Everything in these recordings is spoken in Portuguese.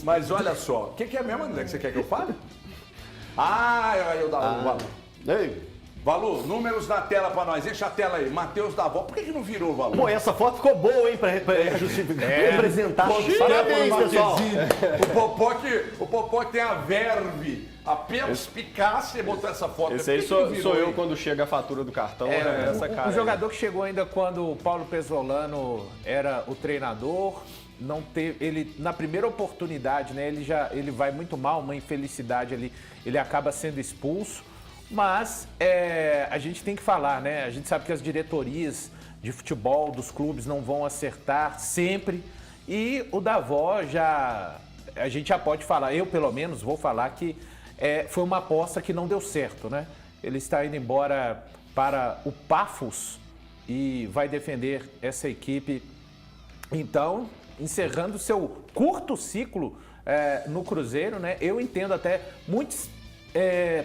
Mas olha só, o que é mesmo, André, que você quer que eu fale? Eu dava o Valu. Ei. Valu, números na tela pra nós. Enche a tela aí. Matheus Davó. Por que não virou, Valu? Pô, essa foto ficou boa, hein, pra justificar, representar. Parabéns, pessoal. O Popó tem a verve, a perspicácia e botou essa foto. Esse aí sou eu quando chega a fatura do cartão. Essa cara. Um jogador que chegou ainda quando o Paulo Pezzolano era o treinador, não teve, ele na primeira oportunidade, né, ele vai muito mal, uma infelicidade ali, ele acaba sendo expulso. Mas a gente tem que falar, né? A gente sabe que as diretorias de futebol dos clubes não vão acertar sempre. E o Davó a gente já pode falar, eu pelo menos vou falar que foi uma aposta que não deu certo, né? Ele está indo embora para o Paphos e vai defender essa equipe. Então, encerrando seu curto ciclo no Cruzeiro, né? Eu entendo até muitos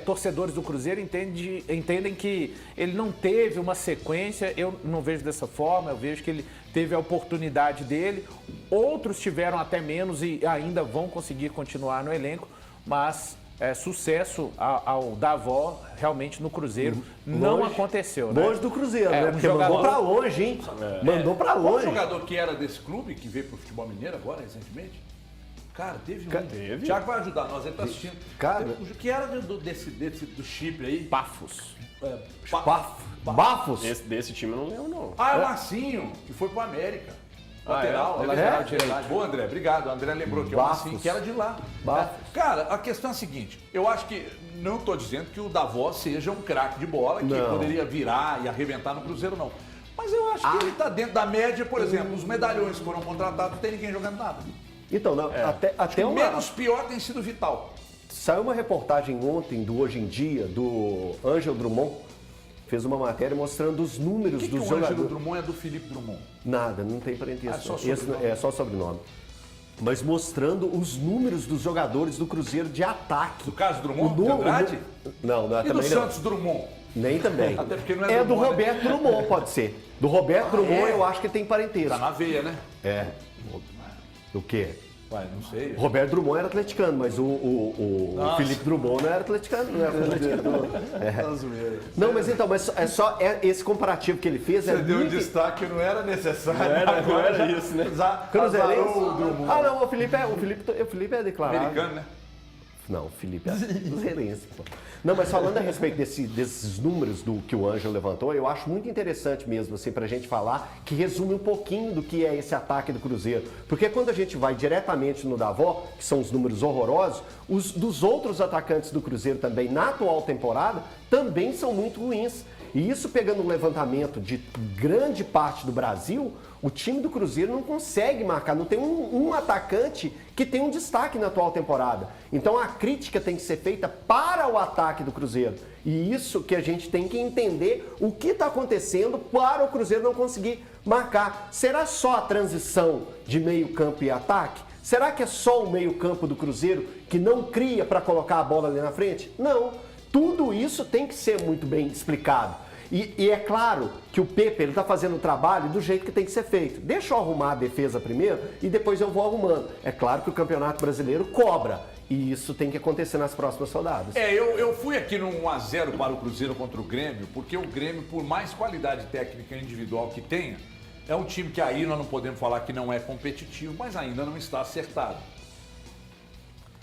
torcedores do Cruzeiro entendem que ele não teve uma sequência. Eu não vejo dessa forma, eu vejo que ele teve a oportunidade dele. Outros tiveram até menos e ainda vão conseguir continuar no elenco, mas sucesso ao Davó realmente no Cruzeiro não aconteceu, né? Longe do Cruzeiro, né? Porque mandou pra longe, hein? Mandou pra Qual longe. jogador que era desse clube, que veio pro futebol mineiro agora, recentemente? Cara, teve. O Thiago vai ajudar nós, ele tá assistindo. Cara, o que era do Chipre aí? Paphos. Bafos. Desse time eu não lembro, não. É o Marcinho, que foi pro América. Lateral, lateral direito. Boa, André, obrigado. O André lembrou que é o Marcinho, que era de lá. Cara, a questão é a seguinte, eu acho que, não estou dizendo que o Davó seja um craque de bola, que poderia virar e arrebentar no Cruzeiro, não. Mas eu acho que ele está dentro da média, por exemplo, os medalhões que foram contratados, não tem ninguém jogando nada. Então, não, até menos pior tem sido Vital. Saiu uma reportagem ontem do Hoje em Dia, do Ângelo Drummond, fez uma matéria mostrando os números dos jogadores. O Ângelo Drummond é do Felipe Drummond? Nada, não tem parentesco. É só sobrenome. Mas mostrando os números dos jogadores do Cruzeiro de ataque. Do Carlos Drummond? De Andrade? Não, e também do Santos Drummond? Nem também. Até porque não é Drummond, do Roberto Drummond, pode ser. Do Roberto Drummond eu acho que tem parentesco. Tá na veia, né? O quê? Ué, não sei. O Roberto Drummond era atleticano, mas o Felipe Drummond não era atleticano. Não, mas então, esse comparativo que ele fez. Você deu um destaque que não era necessário. Não era isso, né? Cruzeirense? Não, o Felipe é declarado. Americano, né? Não, o Felipe é cruzeirense, pô. Não, mas falando a respeito desses números que o Ângelo levantou, eu acho muito interessante mesmo, assim, pra gente falar, que resume um pouquinho do que é esse ataque do Cruzeiro. Porque quando a gente vai diretamente no Davó, que são os números horrorosos, os dos outros atacantes do Cruzeiro também, na atual temporada, também são muito ruins. E isso pegando um levantamento de grande parte do Brasil, o time do Cruzeiro não consegue marcar, não tem um atacante que tem um destaque na atual temporada. Então a crítica tem que ser feita para o ataque do Cruzeiro. E isso que a gente tem que entender o que está acontecendo para o Cruzeiro não conseguir marcar. Será só a transição de meio campo e ataque? Será que é só o meio campo do Cruzeiro que não cria para colocar a bola ali na frente? Não. Tudo isso tem que ser muito bem explicado. E é claro que o Pepe está fazendo o trabalho do jeito que tem que ser feito. Deixa eu arrumar a defesa primeiro e depois eu vou arrumando. É claro que o Campeonato Brasileiro cobra e isso tem que acontecer nas próximas rodadas. Eu fui aqui no 1-0 para o Cruzeiro contra o Grêmio, porque o Grêmio, por mais qualidade técnica individual que tenha, é um time que aí nós não podemos falar que não é competitivo, mas ainda não está acertado.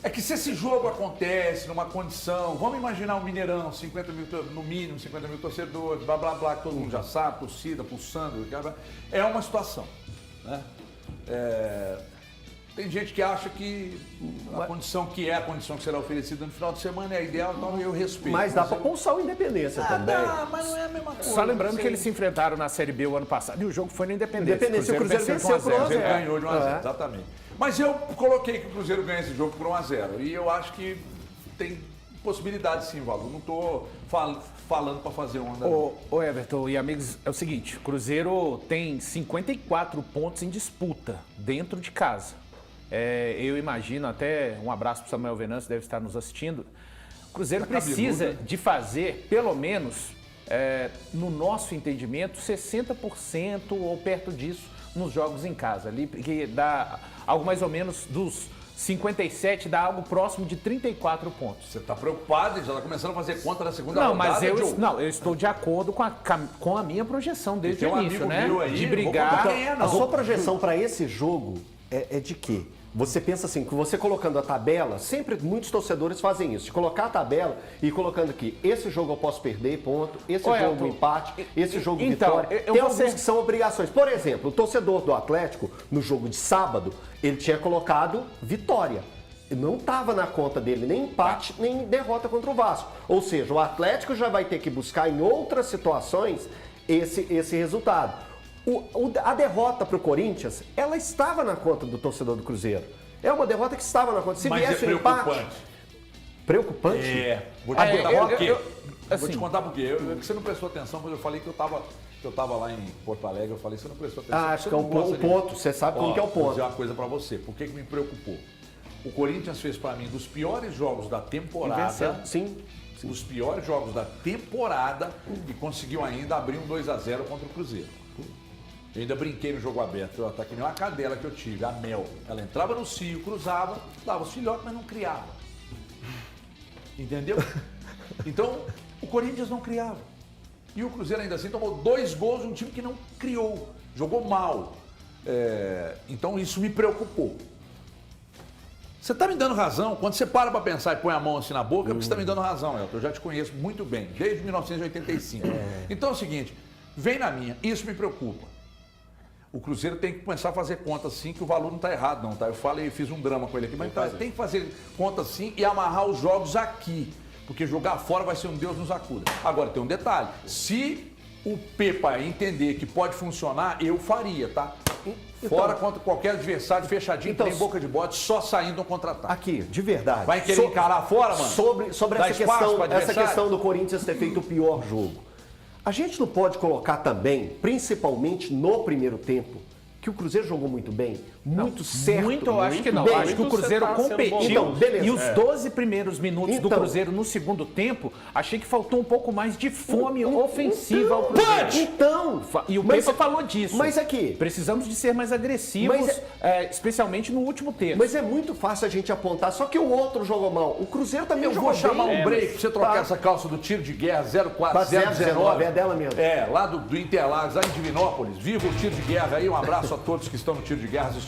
É que se esse jogo acontece numa condição, vamos imaginar o Mineirão, 50 mil, no mínimo 50 mil torcedores, blá blá blá, que todo mundo já sabe, torcida, pulsando, é uma situação, né? Tem gente que acha que a condição que é a condição que será oferecida no final de semana é ideal, então eu respeito. Mas dá para pulsar o Independência também. Mas não é a mesma coisa. Só lembrando que eles se enfrentaram na Série B o ano passado e o jogo foi no Independência. O Cruzeiro venceu por 1-0. O Cruzeiro ganhou de 1-0, exatamente. Mas eu coloquei que o Cruzeiro ganha esse jogo por 1-0 e eu acho que tem possibilidade sim, Valor. Não estou falando para fazer onda. Ô Everton e amigos, é o seguinte, o Cruzeiro tem 54 pontos em disputa dentro de casa. Eu imagino, até um abraço para o Samuel Venâncio, deve estar nos assistindo. O Cruzeiro precisa de fazer, pelo menos, no nosso entendimento, 60% ou perto disso nos jogos em casa. Ali, que dá algo mais ou menos dos 57 dá algo próximo de 34 pontos. Você está preocupado e já está começando a fazer conta da segunda Não, rodada, mas eu, Joe. não, eu estou de acordo com a minha projeção desde Tem o um início, amigo né? meu aí, de vou brigar. contar quem é, não. A sua projeção para esse jogo é de quê? Você pensa assim, que você colocando a tabela, sempre muitos torcedores fazem isso, de colocar a tabela e ir colocando aqui, esse jogo eu posso perder, ponto, esse Ô, jogo Elton, empate, esse jogo então, vitória. eu Tem vou alguns ser- que são obrigações. Por exemplo, o torcedor do Atlético, no jogo de sábado, ele tinha colocado vitória. Não estava na conta dele nem empate, nem derrota contra o Vasco. Ou seja, o Atlético já vai ter que buscar em outras situações esse resultado. A derrota para o Corinthians, ela estava na conta do torcedor do Cruzeiro. É uma derrota que estava na conta. Se Mas é viesse um empate... preocupante. Preocupante? É, vou te Ah, contar por quê. Vou assim- te contar por quê. Você não prestou atenção quando eu falei que eu tava lá em Porto Alegre, eu falei, você não prestou atenção. Acho você que é não um gosta de- ponto. Você sabe como que é o Vou ponto. dizer uma coisa pra você. Por que me preocupou? O Corinthians fez pra mim dos piores jogos da temporada. Sim. Os piores jogos da temporada e conseguiu ainda abrir um 2-0 contra o Cruzeiro. Eu ainda brinquei no jogo aberto, tá que nem uma cadela que eu tive, a Mel. Ela entrava no cio, cruzava, dava os filhotes, mas não criava. Entendeu? Então, o Corinthians não criava. E o Cruzeiro ainda assim tomou 2 gols de um time que não criou, jogou mal. Então isso me preocupou. Você está me dando razão. Quando você para pensar e põe a mão assim na boca, é porque você está me dando razão, Elton. Eu já te conheço muito bem, desde 1985. Então é o seguinte, vem na minha, isso me preocupa. O Cruzeiro tem que começar a fazer conta assim, que o valor não está errado não, tá? Eu falei, fiz um drama com ele aqui, mas tem que fazer conta assim e amarrar os jogos aqui. Porque jogar fora vai ser um Deus nos acuda. Agora tem um detalhe, se o Pepa entender que pode funcionar, eu faria, tá? Fora contra qualquer adversário fechadinho, Então, tem boca de bode, só saindo no contra-ataque. Aqui, de verdade. Vai querer encarar fora, mano? Sobre Dá essa espaço questão, pro essa adversário? questão do Corinthians ter feito o pior jogo. A gente não pode colocar também, principalmente no primeiro tempo, que o Cruzeiro jogou muito bem, muito certo. Muito, eu acho que não. bem. Acho que o Cruzeiro Você tá sendo competiu. Então, beleza. E os 12 primeiros minutos do Então. Cruzeiro no segundo tempo, achei que faltou um pouco mais de fome ofensiva ao Cruzeiro. Então, E o mas- Pepa falou disso. Mas aqui, Precisamos de ser mais agressivos, Mas especialmente no último terço. mas é muito fácil a gente apontar, só que o outro jogou mal. O Cruzeiro também Eu jogou vou chamar bem. um break pra você trocar Tá. essa calça do tiro de guerra 019, 04019. é dela mesmo. Lá do Interlagos, lá em Divinópolis. Viva o tiro de guerra aí, um abraço a todos que estão no tiro de guerra assistindo.